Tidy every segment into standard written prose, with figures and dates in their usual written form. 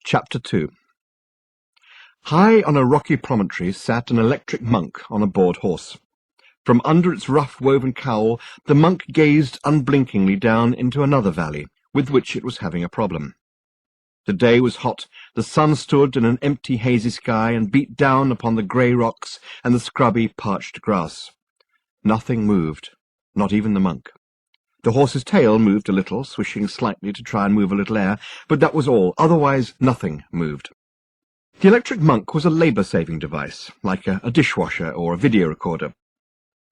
Chapter 2. High on a rocky promontory sat an electric monk on a bored horse. From under its rough-woven cowl, the monk gazed unblinkingly down into another valley, with which it was having a problem. The day was hot, the sun stood in an empty, hazy sky and beat down upon the grey rocks and the scrubby, parched grass. Nothing moved, not even the monk. The horse's tail moved a little, swishing slightly to try and move a little air, but that was all. Otherwise, nothing moved. The electric monk was a labour-saving device, like a dishwasher or a video recorder.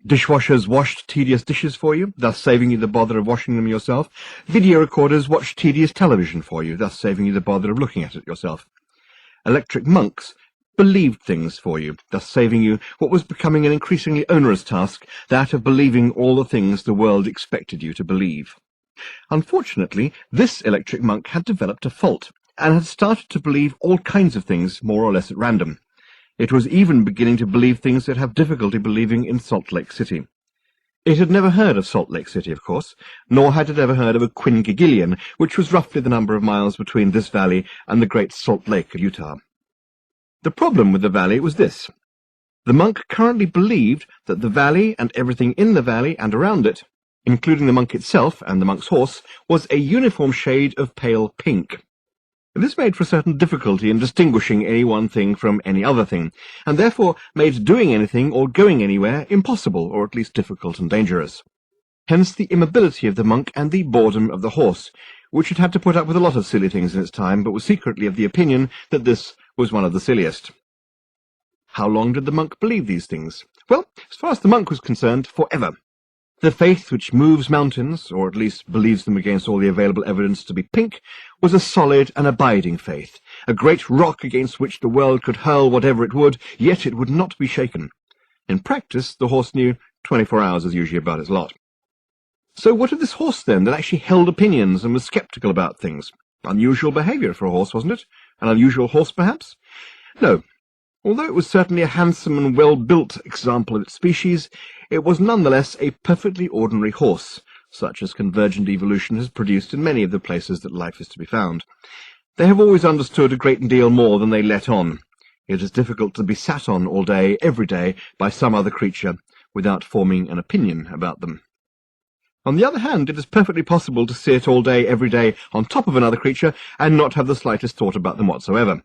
Dishwashers washed tedious dishes for you, thus saving you the bother of washing them yourself. Video recorders watched tedious television for you, thus saving you the bother of looking at it yourself. Electric monks believed things for you, thus saving you what was becoming an increasingly onerous task, that of believing all the things the world expected you to believe. Unfortunately, this electric monk had developed a fault, and had started to believe all kinds of things more or less at random. It was even beginning to believe things that have difficulty believing in Salt Lake City. It had never heard of Salt Lake City, of course, nor had it ever heard of a quingillion, which was roughly the number of miles between this valley and the great Salt Lake of Utah. The problem with the valley was this. The monk currently believed that the valley and everything in the valley and around it, including the monk itself and the monk's horse, was a uniform shade of pale pink. This made for a certain difficulty in distinguishing any one thing from any other thing, and therefore made doing anything or going anywhere impossible, or at least difficult and dangerous. Hence the immobility of the monk and the boredom of the horse, which had had to put up with a lot of silly things in its time, but was secretly of the opinion that this was one of the silliest. How long did the monk believe these things? Well, as far as the monk was concerned, forever. The faith which moves mountains, or at least believes them against all the available evidence to be pink, was a solid and abiding faith, a great rock against which the world could hurl whatever it would, yet it would not be shaken. In practice, the horse knew 24 hours is usually about its lot. So what of this horse, then, that actually held opinions and was sceptical about things? Unusual behaviour for a horse, wasn't it? An unusual horse, perhaps? No. Although it was certainly a handsome and well-built example of its species, it was nonetheless a perfectly ordinary horse, such as convergent evolution has produced in many of the places that life is to be found. They have always understood a great deal more than they let on. It is difficult to be sat on all day, every day, by some other creature, without forming an opinion about them. On the other hand, it is perfectly possible to sit all day, every day, on top of another creature, and not have the slightest thought about them whatsoever.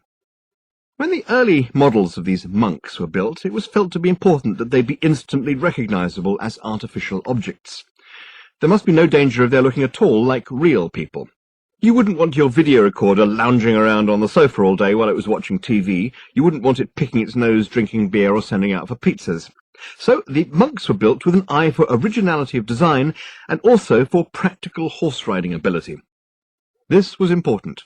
When the early models of these monks were built, it was felt to be important that they be instantly recognizable as artificial objects. There must be no danger of their looking at all like real people. You wouldn't want your video recorder lounging around on the sofa all day while it was watching TV. You wouldn't want it picking its nose, drinking beer, or sending out for pizzas. So the monks were built with an eye for originality of design and also for practical horse-riding ability. This was important.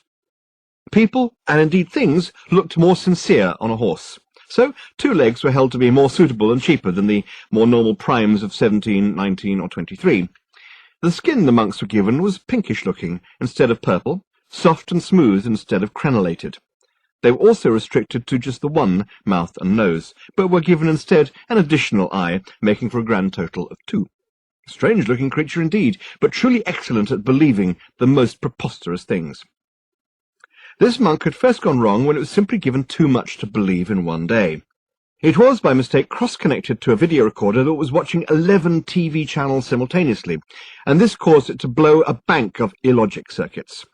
People, and indeed things, looked more sincere on a horse. So 2 legs were held to be more suitable and cheaper than the more normal primes of 17, 19, or 23. The skin the monks were given was pinkish-looking instead of purple, soft and smooth instead of crenellated. They were also restricted to just the one mouth and nose, but were given instead an additional eye, making for a grand total of 2. Strange-looking creature indeed, but truly excellent at believing the most preposterous things. This monk had first gone wrong when it was simply given too much to believe in one day. It was, by mistake, cross-connected to a video recorder that was watching 11 TV channels simultaneously, and this caused it to blow a bank of illogic circuits.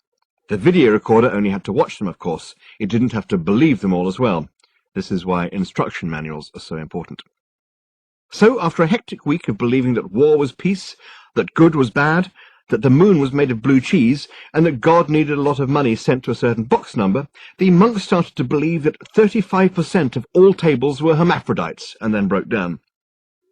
The video recorder only had to watch them, of course. It didn't have to believe them all as well. This is why instruction manuals are so important. So, after a hectic week of believing that war was peace, that good was bad, that the moon was made of blue cheese, and that God needed a lot of money sent to a certain box number, the monk started to believe that 35% of all tables were hermaphrodites, and then broke down.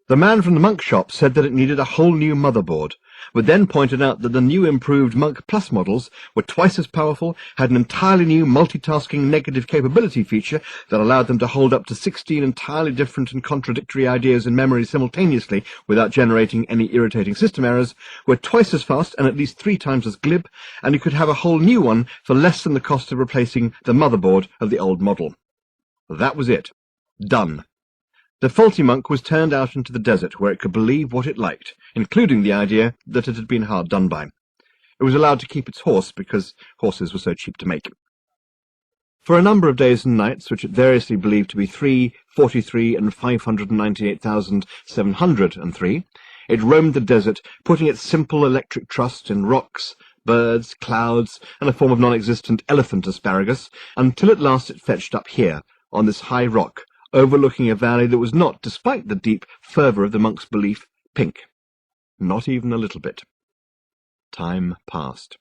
The man from the monk shop said that it needed a whole new motherboard, but then pointed out that the new improved Monk Plus models were twice as powerful, had an entirely new multitasking negative capability feature that allowed them to hold up to 16 entirely different and contradictory ideas in memory simultaneously without generating any irritating system errors, were twice as fast and at least 3 times as glib, and you could have a whole new one for less than the cost of replacing the motherboard of the old model. That was it. Done. The faulty monk was turned out into the desert where it could believe what it liked, including the idea that it had been hard done by. It was allowed to keep its horse because horses were so cheap to make. For a number of days and nights, which it variously believed to be 3, 43, and 598,703, it roamed the desert, putting its simple electric trust in rocks, birds, clouds, and a form of non-existent elephant asparagus, until at last it fetched up here, on this high rock, overlooking a valley that was not, despite the deep fervour of the monk's belief, pink. Not even a little bit. Time passed.